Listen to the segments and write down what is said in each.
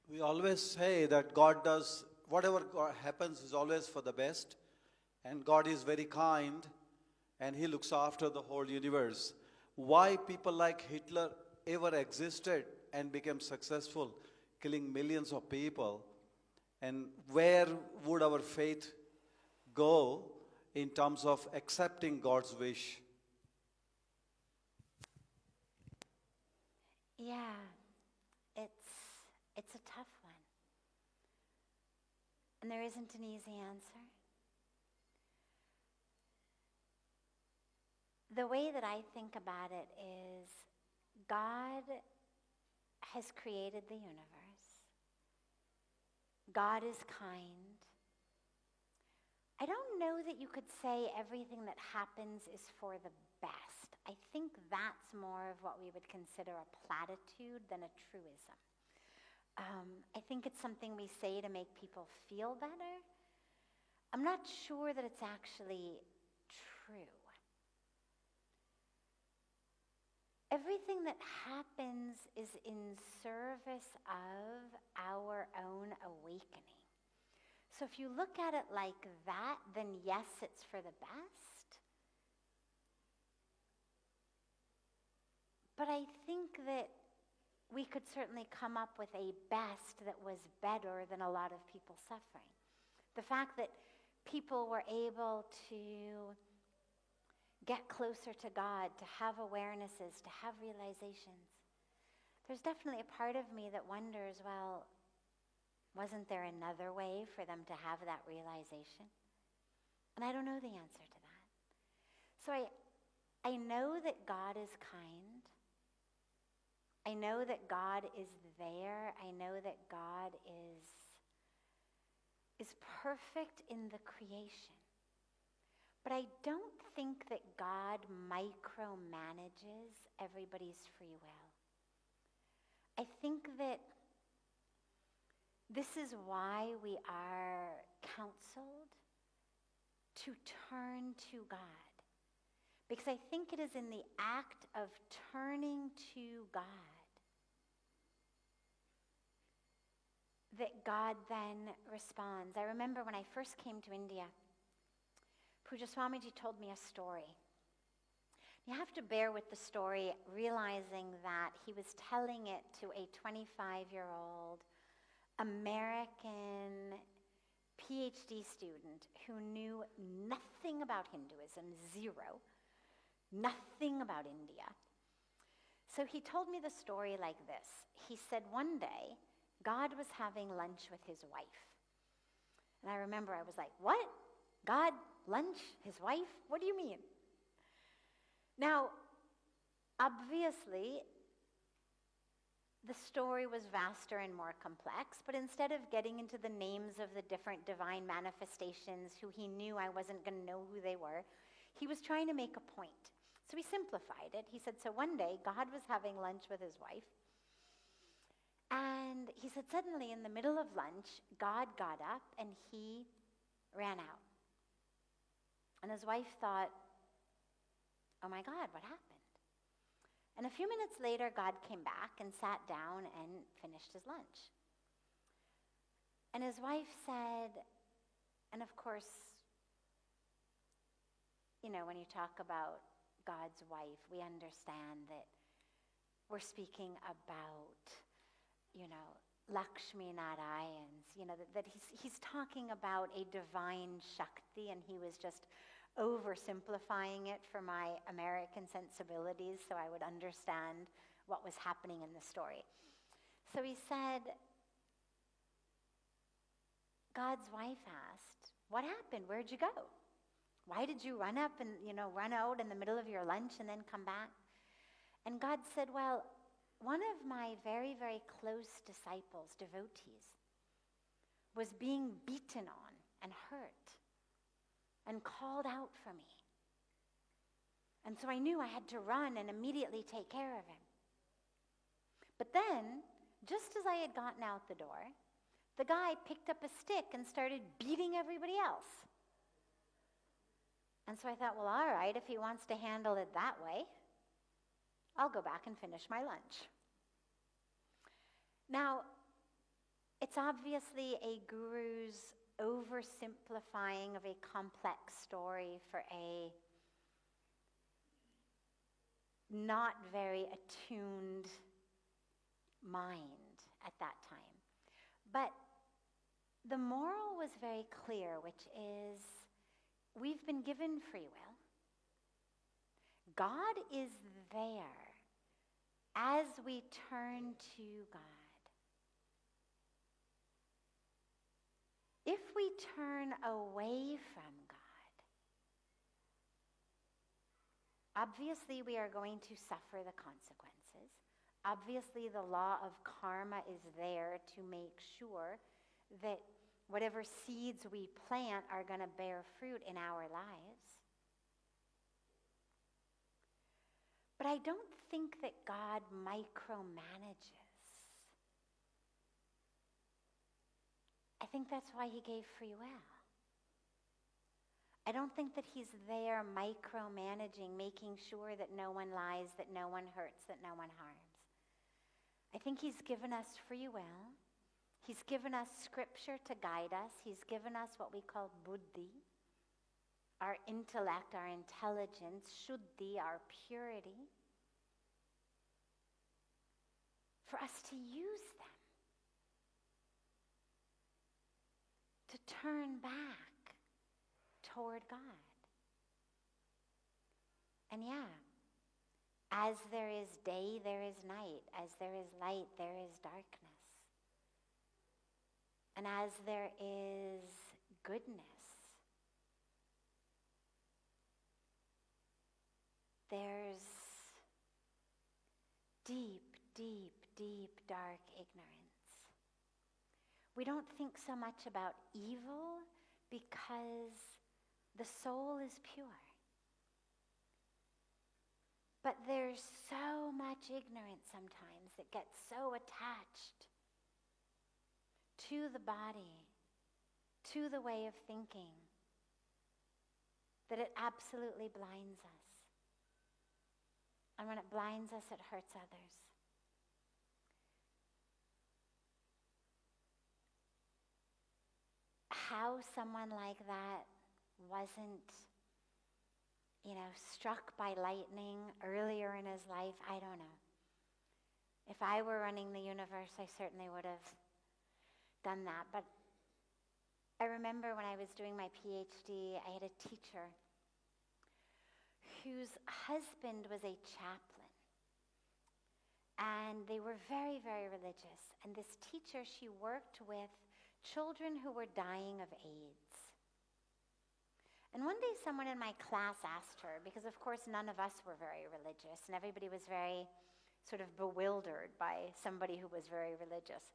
We always say that God does, whatever happens is always for the best, and God is very kind, and He looks after the whole universe. Why people like Hitler ever existed and became successful, killing millions of people, and where would our faith go in terms of accepting God's wish? Yeah, it's a tough one. And there isn't an easy answer. The way that I think about it is God has created the universe. God is kind. I don't know that you could say everything that happens is for the best. I think that's more of what we would consider a platitude than a truism. I think it's something we say to make people feel better. I'm not sure that it's actually true. Everything that happens is in service of our own awakening. So if you look at it like that, then yes, it's for the best. But I think that we could certainly come up with a best that was better than a lot of people suffering. The fact that people were able to get closer to God, to have awarenesses, to have realizations. There's definitely a part of me that wonders, well, wasn't there another way for them to have that realization? And I don't know the answer to that. So I know that God is kind. I know that God is there. I know that God is perfect in the creation. But I don't think that God micromanages everybody's free will. I think that this is why we are counseled to turn to God. Because I think it is in the act of turning to God that God then responds. I remember when I first came to India, Puja Swamiji told me a story. You have to bear with the story, realizing that he was telling it to a 25-year-old American PhD student who knew nothing about Hinduism, zero, nothing about India. So he told me the story like this. He said one day, God was having lunch with his wife. And I remember I was like, what? God, lunch, his wife? What do you mean? Now, obviously, the story was vaster and more complex, but instead of getting into the names of the different divine manifestations who he knew I wasn't going to know who they were, he was trying to make a point. So he simplified it. He said, so one day, God was having lunch with his wife, and he said, suddenly in the middle of lunch, God got up and he ran out. And his wife thought, oh my God, what happened? And a few minutes later, God came back and sat down and finished his lunch. And his wife said, and of course, you know, when you talk about God's wife, we understand that we're speaking about, you know, Lakshmi Narayans, you know, that he's talking about a divine Shakti, and he was just oversimplifying it for my American sensibilities so I would understand what was happening in the story. So he said, God's wife asked, what happened? Where'd you go? Why did you run up and, you know, run out in the middle of your lunch and then come back? And God said, well, one of my very, very close disciples, devotees, was being beaten on and hurt and called out for me. And so I knew I had to run and immediately take care of him. But then, just as I had gotten out the door, the guy picked up a stick and started beating everybody else. And so I thought, well, all right, if he wants to handle it that way, I'll go back and finish my lunch. Now, It's obviously a guru's oversimplifying of a complex story for a not very attuned mind at that time. But the moral was very clear, which is we've been given free will. God is there as we turn to God. If we turn away from God, obviously we are going to suffer the consequences. Obviously the law of karma is there to make sure that whatever seeds we plant are going to bear fruit in our lives. But I don't think that God micromanages. I think that's why he gave free will. I don't think that he's there micromanaging, making sure that no one lies, that no one hurts, that no one harms. I think he's given us free will. He's given us scripture to guide us. He's given us what we call buddhi, our intellect, our intelligence, shuddhi, our purity, for us to use them, to turn back toward God. And yeah, as there is day, there is night. As there is light, there is darkness. And as there is goodness, there's deep, deep, deep, dark ignorance. We don't think so much about evil because the soul is pure. But there's so much ignorance sometimes that gets so attached to the body, to the way of thinking, that it absolutely blinds us. And when it blinds us, it hurts others. How someone like that wasn't, struck by lightning earlier in his life, I don't know. If I were running the universe, I certainly would have done that. But I remember when I was doing my PhD, I had a teacher whose husband was a chaplain. And they were very, very religious. And this teacher, she worked with children who were dying of AIDS. And one day someone in my class asked her, because of course none of us were very religious, and everybody was very sort of bewildered by somebody who was very religious.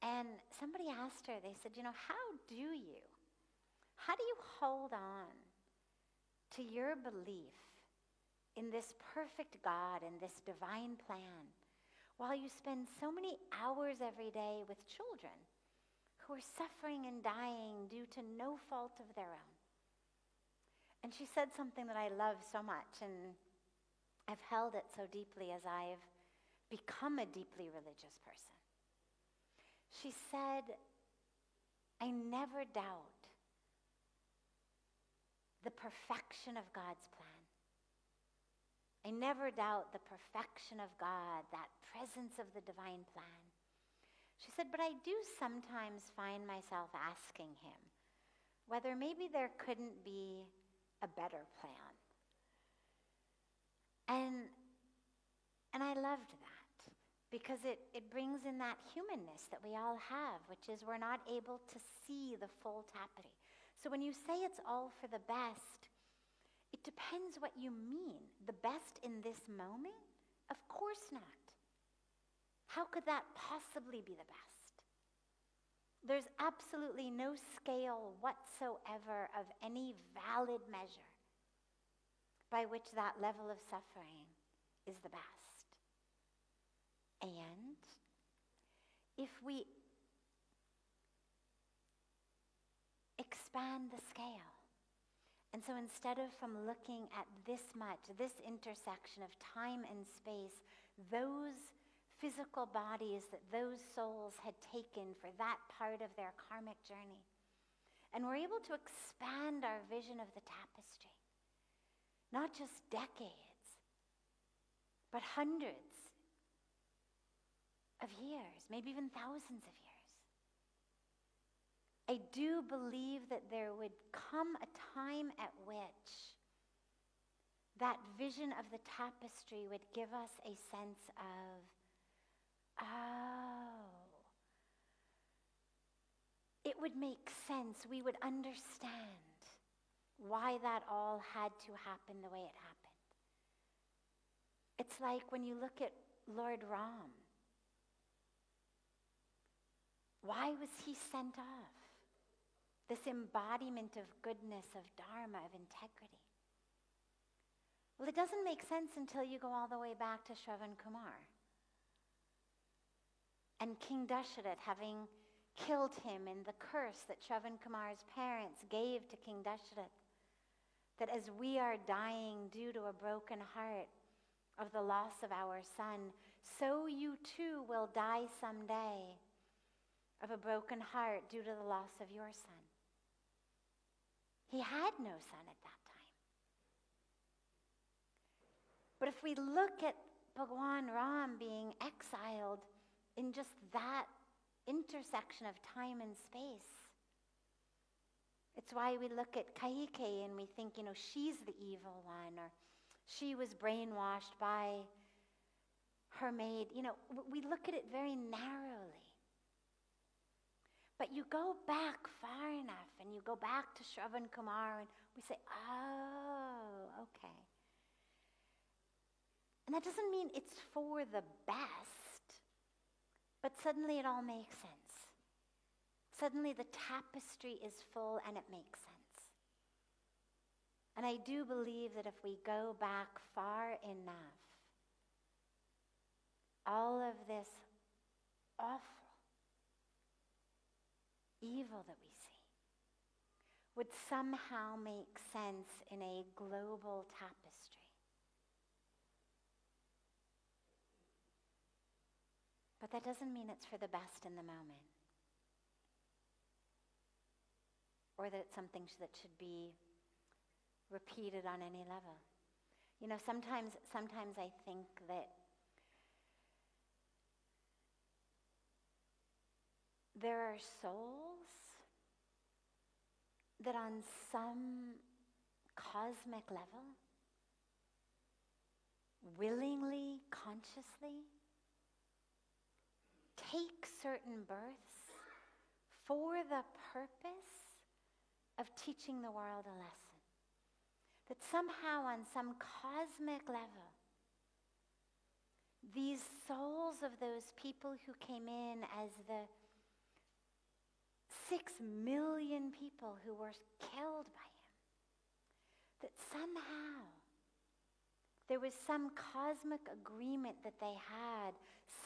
And somebody asked her, they said, how do you hold on to your belief in this perfect God and this divine plan while you spend so many hours every day with children who are suffering and dying due to no fault of their own? And she said something that I love so much, and I've held it so deeply as I've become a deeply religious person. She said, I never doubt the perfection of God's plan. I never doubt the perfection of God, that presence of the divine plan. She said, but I do sometimes find myself asking him whether maybe there couldn't be a better plan. And I loved that because it brings in that humanness that we all have, which is we're not able to see the full tapestry. So when you say it's all for the best, it depends what you mean. The best in this moment? Of course not. How could that possibly be the best? There's absolutely no scale whatsoever of any valid measure by which that level of suffering is the best. And if we expand the scale, and so instead of from looking at this intersection of time and space, those physical bodies that those souls had taken for that part of their karmic journey. And we're able to expand our vision of the tapestry. Not just decades, but hundreds of years, maybe even thousands of years. I do believe that there would come a time at which that vision of the tapestry would give us a sense of, it would make sense. We would understand why that all had to happen the way it happened. It's like when you look at Lord Ram. Why was he sent off? This embodiment of goodness, of dharma, of integrity. Well, it doesn't make sense until you go all the way back to Shravan Kumar. And King Dasharat having killed him, and the curse that Shravan Kumar's parents gave to King Dasharat, that as we are dying due to a broken heart of the loss of our son, so you too will die someday of a broken heart due to the loss of your son. He had no son at that time. But if we look at Bhagwan Ram being exiled in just that intersection of time and space, it's why we look at Kaikeyi and we think, she's the evil one, or she was brainwashed by her maid. We look at it very narrowly. But you go back far enough, and you go back to Shravan Kumar, and we say, okay. And that doesn't mean it's for the best, but suddenly it all makes sense. Suddenly the tapestry is full and it makes sense. And I do believe that if we go back far enough, all of this awful evil that we see would somehow make sense in a global tapestry. But that doesn't mean it's for the best in the moment, or that it's something that should be repeated on any level. Sometimes I think that there are souls that on some cosmic level, willingly, consciously, take certain births for the purpose of teaching the world a lesson. That somehow on some cosmic level, these souls of those people who came in as the 6 million people who were killed by him, that somehow there was some cosmic agreement that they had,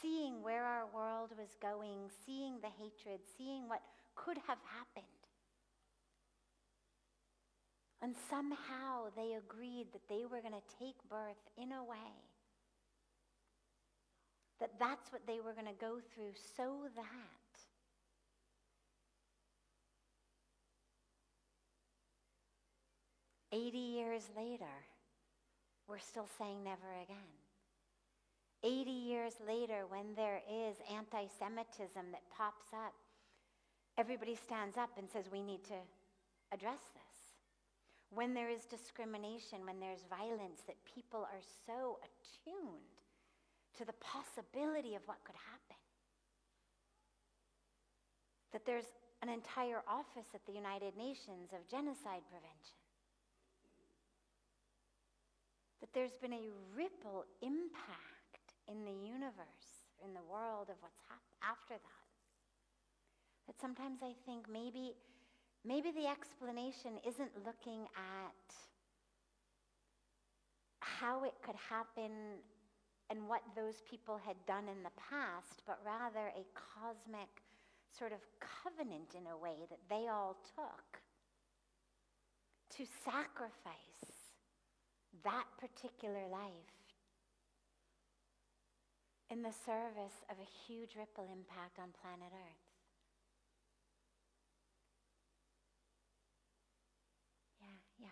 seeing where our world was going, seeing the hatred, seeing what could have happened. And somehow they agreed that they were going to take birth in a way that that's what they were going to go through, so that years later, we're still saying never again. 80 years later, when there is anti-Semitism that pops up, everybody stands up and says we need to address this. When there is discrimination, when there's violence, that people are so attuned to the possibility of what could happen, that there's an entire office at the United Nations of genocide prevention. That there's been a ripple impact in the universe, in the world of what's after that. That sometimes I think maybe the explanation isn't looking at how it could happen and what those people had done in the past, but rather a cosmic sort of covenant in a way that they all took to sacrifice that particular life in the service of a huge ripple impact on planet Earth. Yeah. Yeah,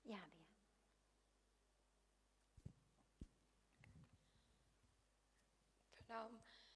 Bia. Pranam.